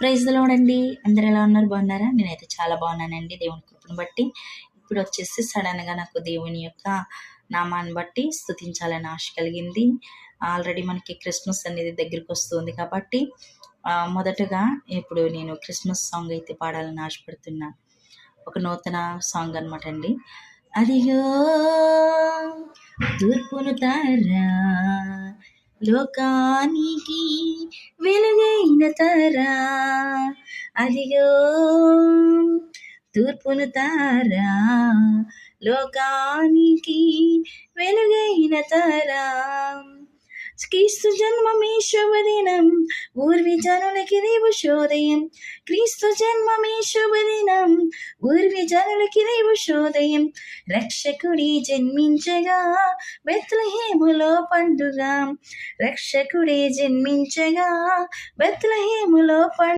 Praise the lord అండి. అందరు ఎలా ఉన్నారు? బాగున్నారా? నేనైతే చాలా బాగున్నానండి దేవుని కృపను బట్టి. ఇప్పుడు వచ్చేసి సడన్గా నాకు దేవుని యొక్క నామాన్ని బట్టి స్తుతించాలని ఆశ కలిగింది. ఆల్రెడీ మనకి క్రిస్మస్ అనేది దగ్గరికి వస్తుంది కాబట్టి మొదటగా ఇప్పుడు నేను క్రిస్మస్ సాంగ్ అయితే పాడాలని ఆశపడుతున్నా. ఒక నూతన సాంగ్ అనమాట అండి. అదిగో తూర్పును తారా లోకానికి వెలుగైన తారా, అదిగో తూర్పును తారా లోకానికి వెలుగైన తారా. క్రీస్తు జన్మమే శుభదినం, ఊర్వి జనులకి రేవు శోదయం. క్రీస్తు జన్మమే శుభదినం, ఊర్వి జనులకి రేవు శోదయం. రక్షకుడి జన్మించగా బెత్లెహేములో పండుగ, రక్షకుడే జన్మించగా బెత్లెహేములో పండుగ.